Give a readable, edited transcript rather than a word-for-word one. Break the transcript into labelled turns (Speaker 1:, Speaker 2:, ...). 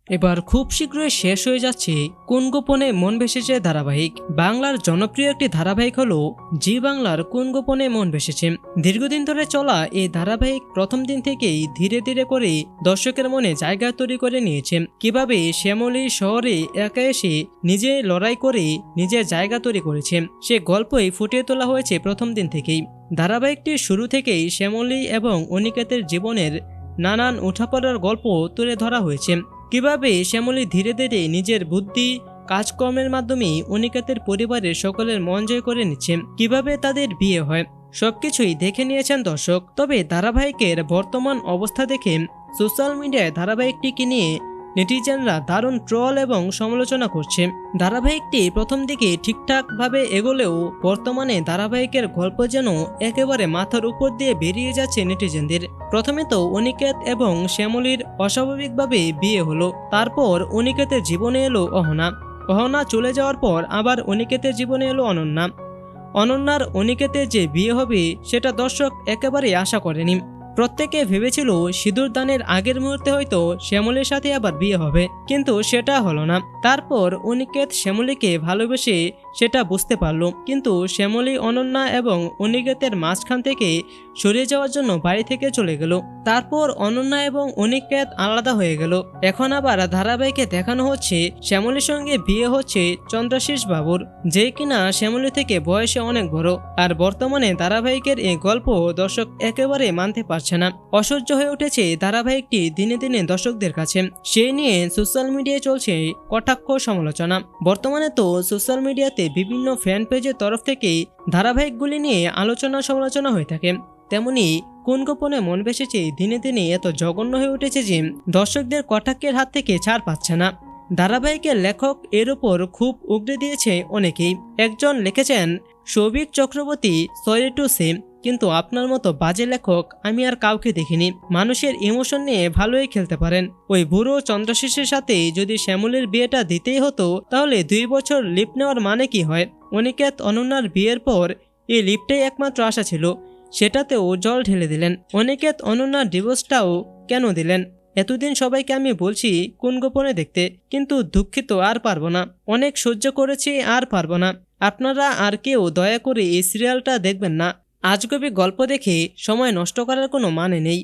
Speaker 1: এবার খুব শীঘ্রই শেষ হয়ে যাচ্ছে কোন গোপনে মন ভেসেছে ধারাবাহিক। বাংলার জনপ্রিয় একটি ধারাবাহিক হলো জি বাংলার কোন গোপনে মন ভেসেছে। দীর্ঘদিন ধরে চলা এই ধারাবাহিক প্রথম দিন থেকেই ধীরে ধীরে করে দর্শকের মনে জায়গা তৈরি করে নিয়েছে। কিভাবে শ্যামলী শহরে একা এসে নিজে লড়াই করে নিজের জায়গা তৈরি করেছে সে গল্পই ফুটিয়ে তোলা হয়েছে প্রথম দিন থেকেই। ধারাবাহিকটির শুরু থেকেই শ্যামলী এবং অনিকেতের জীবনের নানান উঠাপড়ার গল্প তুলে ধরা হয়েছে। কিভাবে শ্যামলী ধীরে ধীরে নিজের বুদ্ধি কাজকর্মের মাধ্যমে অনিকেতের পরিবারের সকলের মন জয় করে নিচ্ছে, কিভাবে তাদের বিয়ে হয়, সবকিছুই দেখে নিয়েছেন দর্শক। তবে ধারাবাহিকের বর্তমান অবস্থা দেখে সোশ্যাল মিডিয়ায় ধারাবাহিকটিকে নিয়ে নেটিজেনরা দারুণ ট্রল এবং সমালোচনা করছে। ধারাবাহিকটি প্রথম দিকে ঠিকঠাকভাবে এগোলেও বর্তমানে ধারাবাহিকের গল্প যেন একেবারে মাথার উপর দিয়ে বেরিয়ে যাচ্ছে নেটিজেনদের। প্রথমে তো অনিকেত এবং শ্যামলীর অস্বাভাবিকভাবে বিয়ে হলো, তারপর অনিকেতের জীবনে এলো অহনা। অহনা চলে যাওয়ার পর আবার অনিকেতের জীবনে এলো অনন্যা। অনন্যার অনিকেতের যে বিয়ে হবে সেটা দর্শক একেবারেই আশা করেনি। প্রত্যেকে ভেবেছিল সিঁদুর দানের আগের মুহূর্তে হয়তো শ্যামলীর সাথে আবার বিয়ে হবে, কিন্তু সেটা হলো না। তারপর অনিকেত শ্যামলীকে ভালোবেসে সেটা বুঝতে পারলো, কিন্তু শ্যামলী অনন্যা এবং অনিকেতের মাঝখান থেকে সরিয়ে যাওয়ার জন্য বাড়ি থেকে চলে গেল। তারপর অনন্যা এবং অনিকেত আলাদা হয়ে গেল। এখন আবার ধারাবাহিকে দেখানো হচ্ছে শ্যামলীর সঙ্গে বিয়ে হচ্ছে চন্দ্রাশিস বাবুর, যে কিনা শ্যামলী থেকে বয়সে অনেক বড়। আর বর্তমানে ধারাবাহিকের এই গল্প দর্শক একেবারে মানতে পারছে না। অসহ্য হয়ে উঠেছে ধারাবাহিকটি দিনে দিনে দর্শকদের কাছে। সেই নিয়ে সোশ্যাল মিডিয়ায় চলছে কটাক্ষ সমালোচনা। বর্তমানে তো সোশ্যাল মিডিয়াতে বিভিন্ন ফ্যান পেজের তরফ থেকেই ধারাবাহিকগুলি নিয়ে আলোচনা সমালোচনা হয়ে থাকে। তেমনি কোন গোপনে মন ভেসেছে দিনে দিনে এত জঘন্য হয়ে উঠেছে যে দর্শকদের কটাক্ষের হাত থেকে ছাড় পাচ্ছে না। ধারাবাহিকের লেখক এর উপর খুব উগরে দিয়েছে অনেকেই। একজন লিখেছেন, Souvik Chakraborty sorry to say, কিন্তু আপনার মতো বাজে লেখক আমি আর কাউকে দেখিনি। মানুষের ইমোশন নিয়ে ভালোই খেলতে পারেন। ওই বুড়ো চন্দ্রশেষের সাথে যদি শ্যামলীর বিয়েটা দিতেই হতো তাহলে 2 বছর লিপ নেওয়ার মানে কি হয়? অনিকেত অনন্যার বিয়ের পর এই লিপটাই একমাত্র আশা ছিল, সেটাতেও জল ঢেলে দিলেন। অনিকেত অনন্যার ডিভোর্সটাও কেন দিলেন? এতদিন সবাইকে আমি বলছি কোন গোপনে দেখতে, কিন্তু দুঃখিত আর পারবো না। অনেক সহ্য করেছি, আর পারবো না। আপনারা আর কেউ দয়া করে এই সিরিয়ালটা দেখবেন না। আজগুবি গল্প দেখে সময় নষ্ট করার কোনো মানে নেই।